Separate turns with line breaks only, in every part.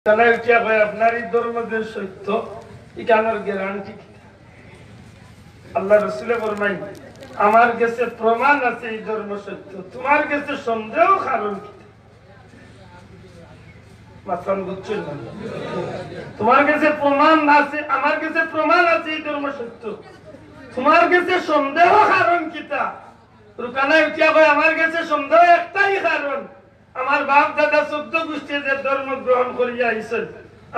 আপনারই ধর্ম যে সত্য এখানের গ্যারান্টি আল্লাহ রসুলে ফরমাই আমার কাছে প্রমাণ আছে এই ধর্ম সত্য, তোমার কাছে সন্দেহ কারণ কি? বুঝছেন না? তোমার কাছে প্রমাণ আছে, আমার কাছে প্রমাণ আছে এই ধর্ম সত্য, তোমার কাছে সন্দেহ কারণ কিতা? রুকানায় উঠিয়া কয় আমার কাছে সন্দেহ একটাই কারণ, আমার বাপ দাদা 14 গোষ্ঠী যে ধর্ম গ্রহণ করিয়া আইছেন,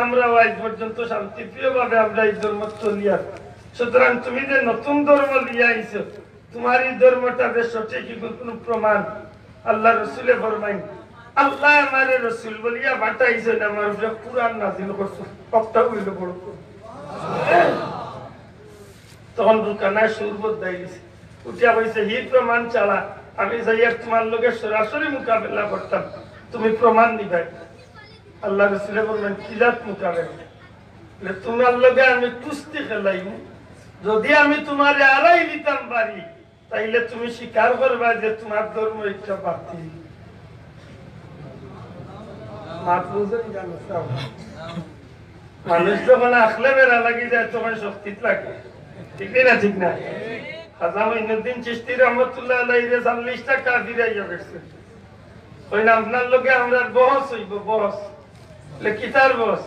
আমরা আজ পর্যন্ত শান্তিপ্রিয় ভাবে আমরা এই ধর্ম চলিয়া, সুতরাং তুমি যে নতুন ধর্ম লিয়া আইছো তোমার এই ধর্মটা যে সঠিক কোনো প্রমাণ? আল্লাহ রসুলে ফরমাই আল্লাহ আমারে রসুল বলিয়া বাটাইছেন, আমার উপরে কুরআন নাযিল করছে, কতটা হইল বড় তখন রুকানা সুর বদলাই দিছে, উঠিয়া কইছে হি প্রমাণ ছাড়া আমি যাইয়া তোমার লগে সরাসরি মোকাবেলা করতাম, তুমি প্রমাণ দিবে। আল্লাহ রসুলে বললেন কিলাত মোকাবেলা? তোমার লগে আমি কুস্তি খেলাইম, যদি আমি তোমার আড়াই দিতাম পারি তাইলে তুমি স্বীকার করবা যে তোমার ধর্ম একটা বাতিল। মানুষ যখন আখলে বেড়া লাগি যায় তখন শক্তি লাগে, ঠিক না? ঠিক না? খাজা মঈনুদ্দিন চিশতি রহমতুল্লাহ আলাইহি 40টা কাফির আইয়া গেছে, ওই না আপনার লোকে আমরা বহস হইব, বহস কিতার বহস,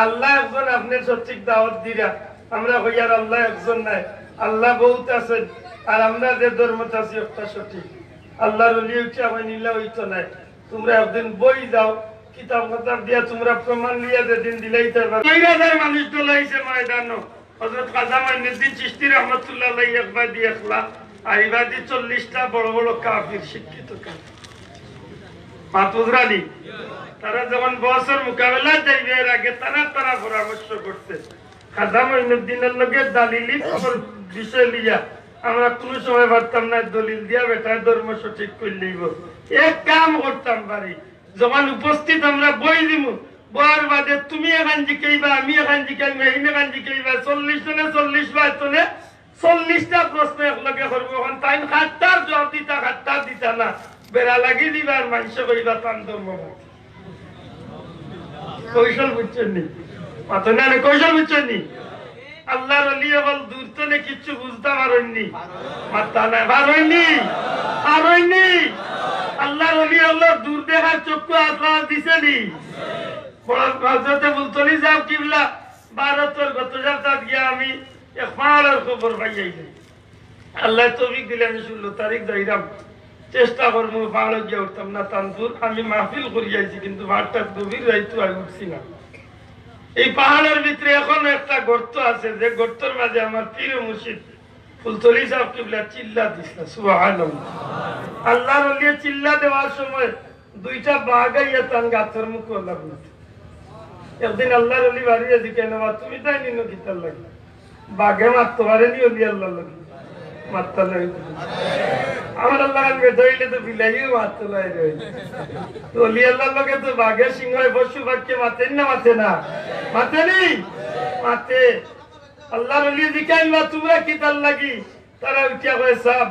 আল্লাহ একজন, আপনি সঠিক দাওয়াত দিরা, আমরা কইয়ার আল্লাহ একজন নাই, আল্লাহ বহুত আছেন, আর আমরা যে ধর্মটা আছি একটা সঠিক, আল্লাহর ওলি উঠা হই নিলা হইতো নাই, তোমরা একদিন বই যাও কিতাব কথা দিয়া তোমরা প্রমাণ লিয়া যেদিন দিলেইতে পারো। 2000 মানুষ দলাইছে ময়দানো, হযরত খাজা মঈনুদ্দিন চিশতি রহমাতুল্লাহ আলাইহি একবার দিয়ে একলা আইবাদি 40টা বড় বড় কাফির, শিক্ষিত কাফির মাতুজরানি, তারা যখন বছর মোকাবেলা যাইবে এর আগে তারা পরামর্শ করছে খাজা মঈনুদ্দিনের লগে দালিলি বিষয় লিয়া আমরা কোন সময় পারতাম না দলিল দিয়া বেটা ধর্ম সঠিক করলেইব, এক কাম করতাম পারি, যখন উপস্থিত আমরা বই দিব, বয়ার বাদে তুমি এখান জিকাইবা, আমি এখান জিকাইবা, এই এখান জিকাইবা, 40 জনে 40 বার 40টা প্রশ্ন একলগে করবো, এখন তাই 7টার জবাব দিতা 7টা দিতা না, বেড়া লাগি দিবা আর মানুষ কইবা তান ধর্ম। কৌশল বুঝছেন নি? মাথা না কৌশল বুঝছেন নি? আল্লাহর ওলি বল দূর তলে কিচ্ছু বুঝতে পারেননি, মাথা না পারেননি, পারেননি। আল্লাহর ওলি আল্লাহ দূর দেখার চক্ষু আল্লাহ দিছেনি। হযরতে মুলতনি সাহেব কিবলা ভারতের গত সপ্তাহ গিয়া আমি এক পাহাড়ের খবর পাইয়াইছি, আল্লাহ তৌফিক দিলে আমি 16 তারিখ যাইরাম, চেষ্টা করবো পাহাড়ে গিয়ে উঠতাম না তানপুর, আমি মাহফিল করিয়াছি কিন্তু পাহাড়টা গভীর রাইতো আমি উঠছি না। এই পাহাড়ের ভিতরে এখন একটা গর্ত আছে, যে গর্তের মাঝে আমার পীর মুর্শিদ ফুলতলি সাহেব কিবলা চিল্লা দিছিল, সুবহানাল্লাহ। আল্লাহর ওলি চিল্লা দেওয়ার সময় 2টা বাঘ আইয়া তান গাছের মুখ আল্লাহ বলতে, একদিন আল্লাহর ওলি বাড়িয়ে দিকে নেওয়া, তুমি তাই নিন গীতার লাগে বাঘে মারতে পারেনি ওলি আল্লাহ লাগে মারতে লাগে, আমার আল্লাহ বেঁধে তো বিলাইও মারতে লাগে, ওলি আল্লাহর লগে তো বাঘের সিংহ পশু বাঘকে মাতেন না, মাতে না, মাতেনি, মাতে। আল্লাহর ওলি জিকাইবা তোমরা কি তার লাগি, তারা উঠিয়া কয় সাহেব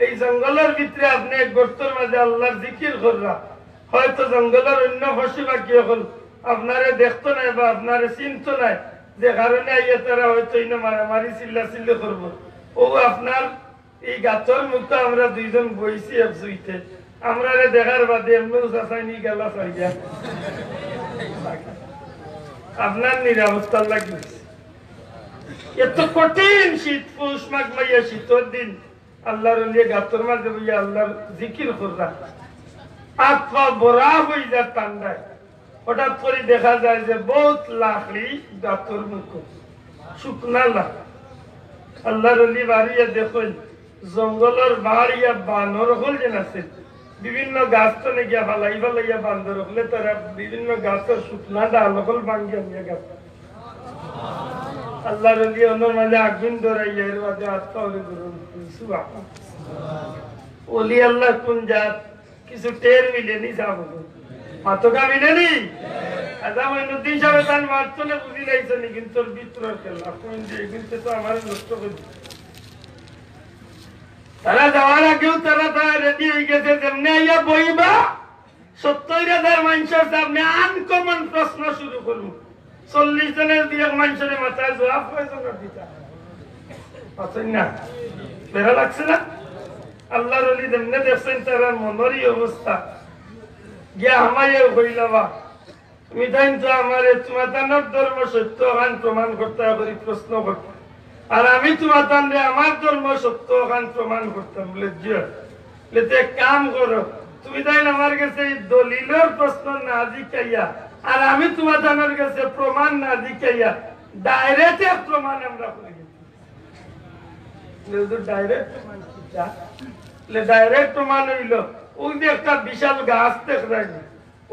এই জঙ্গলের ভিতরে আপনি এক গর্তের মাঝে আল্লাহর জিকির কররা, হয়তো জঙ্গলের অন্য পশু পাখি হল আপনারে দেখতো নাই বা আপনারে চিনতো নাই, যে কারণে আইয়া তারা হয়তো ইনো মারামারি চিল্লা চিল্লি করবো, ও আপনার এই গাছের মুখটা আমরা 2 জন বইছি এক জুইতে, আমরা দেখার বাদে এমনি চাচাইনি গেলা চাইয়া আপনার নিরাপত্তা লাগবে। এত কঠিন শীত, পৌষ মাঘ মাইয়া শীতের দিন আল্লাহর লিয়ে গাছের মাঝে বইয়া আল্লাহর জিকির কররা, আত্মা বরা হয়ে যায় ঠান্ডায়, হঠাৎ করে দেখা যায় যে বহুত লাকড়ি গাছের মুখ শুকনা লাখ, আল্লাহর ওলি বাড়িয়া দেখুন জঙ্গলের বাড়িয়া বানর হল যেন আছে, বিভিন্ন গাছ তো গিয়া ফালাই ফালাইয়া বান্দর হলে তারা বিভিন্ন গাছের শুকনা ডাল হল ভাঙ্গিয়া নিয়ে গেছে, আল্লাহর ওলি ওনার মাঝে আগুন ধরাইয়া এর মাঝে আত্মা হলে ধরুন। ওলি আল্লাহ কোন জাত কিছু টের মিলেনি, যাব মাতকা মিলেনি। খাজা মঈনুদ্দিন সাহেব তান মারতনে বুঝি লাইছেনি, কিন্তু তোর ভিতরের খেলা কোন যে এগুলো তো আমার নষ্ট করে, তারা যাওয়ার আগেও তারা রেডি হয়ে গেছে, যেমনি আইয়া বইবা 70,000 মানুষের সামনে আনকমন প্রশ্ন শুরু করবো 40 জনের দিয়ে মানুষের মাথায় জবাব কয়জনের দিতা পাচ্ছেন না বেড়া লাগছে না আল্লাহর ওলি যেমনে দেখছেন তার মনেরই অবস্থা গিয়া আমায় হইলাবা তুমি তাই তো আমারে তোমার ধর্ম সত্য গান প্রমাণ করতে করি প্রশ্ন করতে আর আমি তোমার তান্ডে আমার ধর্ম সত্য গান প্রমাণ করতাম বলে এক কাম করো তুমি তাই আমার কাছে দলিলের প্রশ্ন না জিকাইয়া আর আমি তোমার জানার কাছে প্রমাণ না জিকাইয়া ডাইরেক্ট প্রমাণ আমরা করে গেছি ডাইরেক্ট প্রমাণ ডাইরেক্ট প্রমাণ হইল ওই যে একটা বিশাল গাছ দেখাই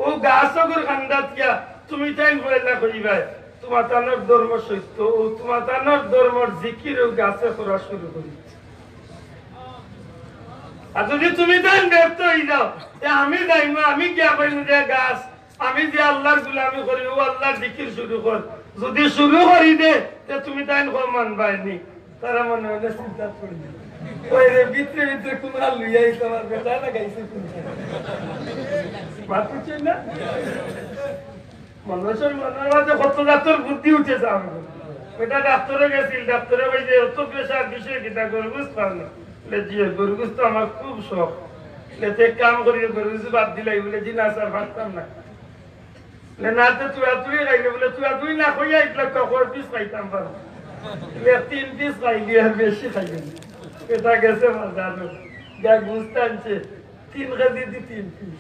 ও গাছ খান্দাত গিয়া তুমি তাই বইলা করিবা তোমার তানোর ধর্ম সত্য ও তোমার তানোর ধর্মর জিকির ও গাছে করা শুরু করি আর যদি তুমি তাই ব্যর্থ হয়ে যাও আমি যাইব আমি গিয়া করিম যে গাছ আমি যে আল্লাহর গুলামি করি ও আল্লাহর জিকির শুরু কর যদি শুরু করি দে তুমি তাই মানবাইনি তারা মনে হলে চিন্তা করি ওই রে ভিতরে ভিতরে কুমার লইয়াই তোমার বেটা লাগাইছে মাতুছেন না মানুষের মনের মাঝে কত ডাক্তার বুদ্ধি উঠেছে আমাকে ওইটা ডাক্তারে গেছিল ডাক্তারে ওই যে অত পেশার বিষয় কিনা গরগুজ পারলো গরগুজ তো আমার খুব শখ কাম করি গরগুজ বাদ দিলাই বলে জি না স্যার ভাবতাম না না তো তুই খাইলে বলে তুই না খাইয়া এগুলো কখন পিস খাইতাম পারো 3 পিস খাইলি আর বেশি খাইলি এটা গেছে বাজারে যা গুস্ত আনছে 3 কেজি দি 3 পিস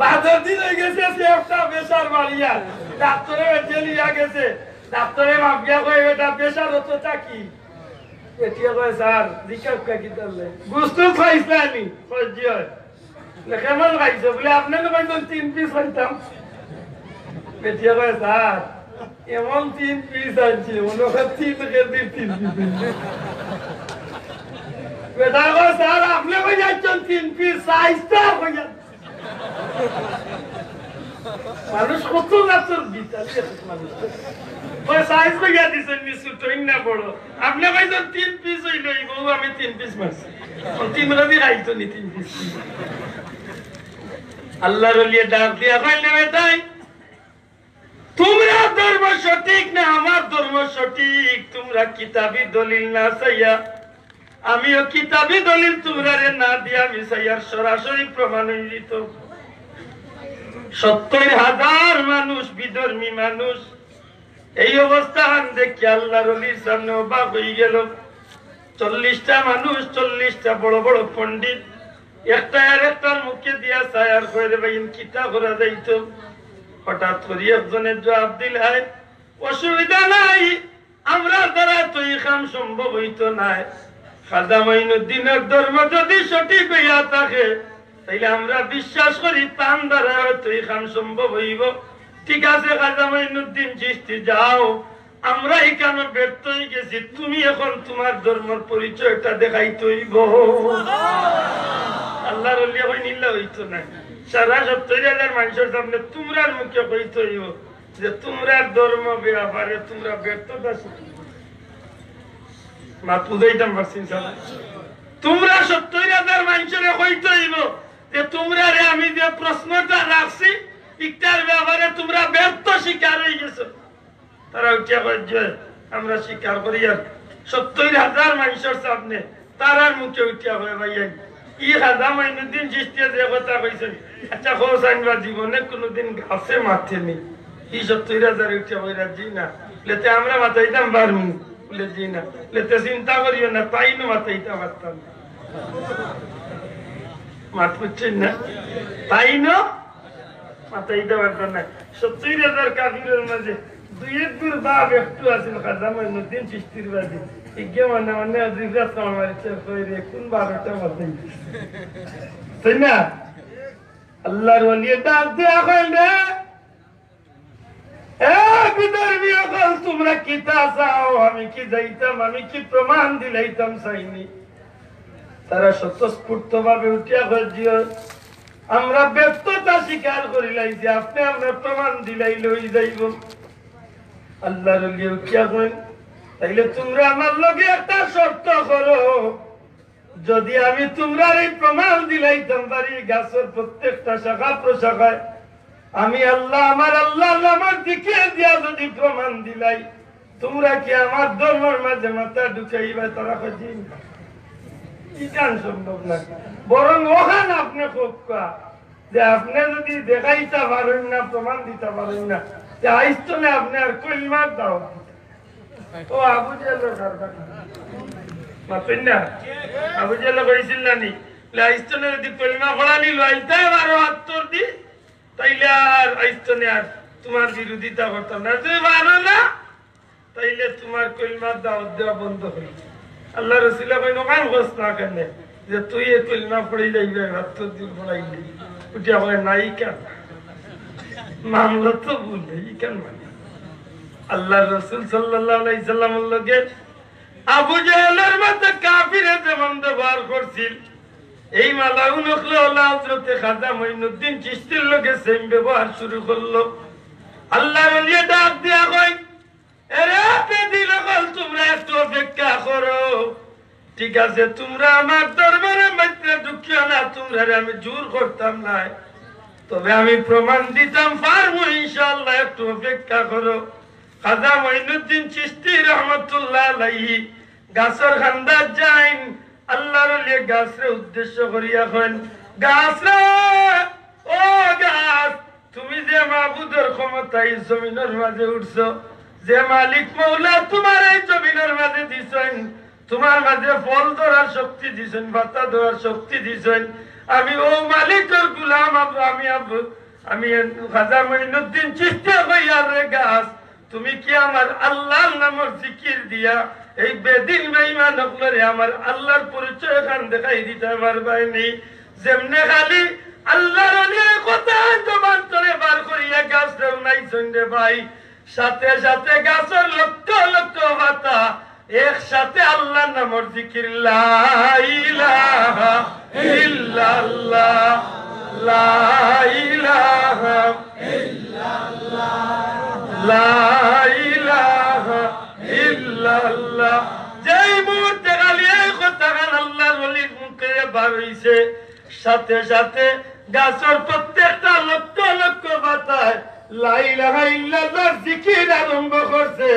বাজার দিন হয়ে গেছে একটা বেশার বাড়িয়া ডাক্তারে জেলিয়া গেছে ডাক্তারে মাপিয়া কই এটা বেশার হতোটা কি এটিয়া কয় স্যার দিকাপ কি তাহলে গুস্ত খাইছ আমি কইজি হয় কেমন খাইছো বলে আপনাকে কইছেন 3 পিস খাইতাম এটিয়া কয় স্যার এমন 3 পিস আনছি মনে হয় 3 কেজি 3 পিস বেটা কয় স্যার আপনি কই যাচ্ছেন 3 পিস সাইজটা কই যাচ্ছেন মানুষ কত গাছের বিতালি মানুষ ওই সাইজ কইয়া দিছেন মিছুটই না বড় আপনি কইছেন 3 পিস হইল বউ আমি 3 পিস মারছি 3 রাতি খাইছো নি 3 পিস আল্লাহর ওলিয়ে ডাক দিয়া কইলে বেটাই তোমরা ধর্ম সঠিক না আমার ধর্ম সঠিক তোমরা কিতাবী দলিল না চাইয়া আমিও কিতাবী দলিল তোমরা না দিয়া আমি চাইয়ার সরাসরি প্রমাণ হইত 70,000 মানুষ বিধর্মী মানুষ এই অবস্থা দেখি আল্লাহর ওলির সামনে অবাক হয়ে গেল 40টা মানুষ 40টা বড় বড় পণ্ডিত একটা আর একটার মুখে দিয়া ছায়ার করে বাইন কিতা করা যাইতো হঠাৎ করে একজনের জবাব দিলাই অসুবিধা নাই আমরা দ্বারা তো এই কাম সম্ভব হইতো নাই খাজা মাইনুদ্দিনের ধর্ম যদি সঠিক হইয়া থাকে তাইলে আমরা বিশ্বাস করি তান দ্বারা হয়তো এই কাম সম্ভব হইব ঠিক আছে খাজা মাইনুদ্দিন চিশতি যাও আমরা এখানে ব্যর্থ হয়ে গেছি তুমি এখন তোমার ধর্মের পরিচয়টা দেখাইতে হইব আল্লাহর ওলি হই নিলে হইতো না সারা 70,000 মানুষের সামনে তোমরার মুখে কইতে হইব যে তোমরা ধর্ম ব্যাপারে তোমরা ব্যর্থতা মা বুঝাইতাম পারছি তোমরা 70,000 মানুষের কইতে হইব যে তোমরা রে আমি যে প্রশ্নটা রাখছি ইটার ব্যাপারে তোমরা ব্যর্থ শিকার হয়ে গেছো তারা উঠিয়া কইছে আমরা স্বীকার করি আর 70,000 মানুষের সামনে তারার মুখে উঠিয়া হয়ে ভাইয়া ই খাজা মাইনুদ্দিন চিশতিয়া যে কথা কইছেন আচ্ছা হোসাইনবা জীবনে কোনোদিন গাছে মাথেনি ই 70,000 উঠিয়া হয়ে জি না লেতে আমরা মাথাইতাম পারমু বলে জি না লেতে চিন্তা করিও না তাইনো মাথাইতাম পারতাম মাত বুঝছেন না তাইনো মাথাইতে পারতাম না 70,000 কাফিরের মাঝে দুই একদুর বাপ একটু আছেন খাজা মাইনুদ্দিন চিশতির বাদে ইগে মানে মানে জিজ্ঞাসা করা মারিছে কইরে কোন 12টা মাথাই তাই না আল্লাহর ওলি ডাক দেয়া কইলে এ বিধর্মী সকল তোমরা কি তা চাও আমি কি যাইতাম আমি কি প্রমাণ দিলাইতাম চাইনি তারা স্বতঃস্ফূর্ত ভাবে উঠিয়া কইজিও আমরা ব্যর্থতা স্বীকার করিলাই যে আপনি আমরা প্রমাণ দিলাই লই যাইব আল্লাহর ওলি উঠিয়া কইন তাইলে তোমরা আমার লগে একটা শর্ত করো যদি আমি তোমরা এই প্রমাণ দিলাইতাম পারি গাছের প্রত্যেকটা শাখা প্রশাখায় আমি আল্লাহ আমার আল্লাহ আমার দিকে দিয়া যদি প্রমাণ দিলাই, তোমরা কি আমার ধর্মের মাঝে মাথা ঢুকাইবা? তারা খুঁজি কি কান সম্ভব না। বরং ওখান আপনি খোকা যে আপনি যদি দেখাইতে পারেন না, প্রমাণ দিতে পারেন না, যে আইস্তনে আপনি আর কলিমার দাও ও আবু জেলের মাতেন না। আবু জেলে কইছিল নানি আইস্তনে যদি কলিমা পড়া নিল আইতে আরো আত্মর দি, তাইলে আর আইস্তনে আর তোমার বিরোধিতা করতাম না। তুমি পারো না তাইলে তোমার কলিমার দাওয়াত দেওয়া বন্ধ হইল। আল্লাহ রসুল কান বস না কেন যে তুই এ কলিমা পড়ে যাইবে আত্মর দিন পড়াইলি উঠে আমার নাই কেন মামলা তো বললে কেন মানে আল্লাহ রসুল সাল্লাল্লাহু আলাইহি সাল্লামের লগে আবু জাহেলের মতো কাফিরে যেমন ব্যবহার করছিল, এই মালাউন হযরতে খাজা মঈনুদ্দিন চিশতির লগে সেম ব্যবহার শুরু করলো। আল্লাহর ওলি ডাক দিয়া কই, এরে পেদি লগল তোমরা একটু অপেক্ষা করো, ঠিক আছে তোমরা আমার দরবারে মাইত্রে ঢুকিও না, তোমরা আমি জোর করতাম না, তবে আমি প্রমাণ দিতাম পারবো ইনশাআল্লাহ, একটু অপেক্ষা করো। খাজা মঈনুদ্দিন চিশতি রহমাতুল্লাহ আলাইহি গাছের খান্দার যাইন, আল্লাহর ওলি গাছরে উদ্দেশ্য করিয়া কইন, গাছ রে ও গাছ, তুমি যে মাবুদের ক্ষমতায় জমিনের মাঝে উঠছো, যে মালিক মৌলা তোমার এই জমিনের মাঝে দিছেন, তোমার মাঝে ফল ধরার শক্তি দিছেন, পাতা ধরার শক্তি দিছেন, আমি ও মালিকের গোলাম, আমি খাজা মঈনুদ্দিন চিশতি কইয়া রে গাছ, তুমি কি আমার আল্লাহর নামের জিকির দিয়া এই বেদিন বেঈমান হকলরে আমার আল্লাহর পরিচয় খান দেখাই দিতে পারবাইনি? যেমনে খালি আল্লাহর ওলির কথা জবান করে বার করিয়া গাছ রে উনাইছেন রে ভাই, সাথে সাথে গাছের লক্ষ লক্ষ পাতা একসাথে আল্লাহর নামের জিকির, লা ইলাহা ইল্লাল্লাহ, লা ইলাহা ইল্লাল্লাহ, লা ইলাহা ইল্লাল্লাহ। যেই মুহূর্তে খালি এই কথাখান আল্লাহর ওলির মুখে বার হইছে, সাথে সাথে গাছের প্রত্যেকটা লক্ষ লক্ষ পাতায় লা ইলাহা ইল্লাল্লাহর জিকির আরম্ভ করছে।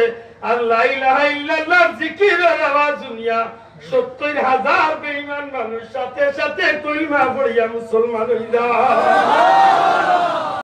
আর লা ইলাহা ইল্লাল্লাহর জিকিরের আওয়াজ শুনিয়া ৭০,০০০ বেঈমান মানুষ সাথে সাথে কলিমা পড়িয়া মুসলমান হইলা।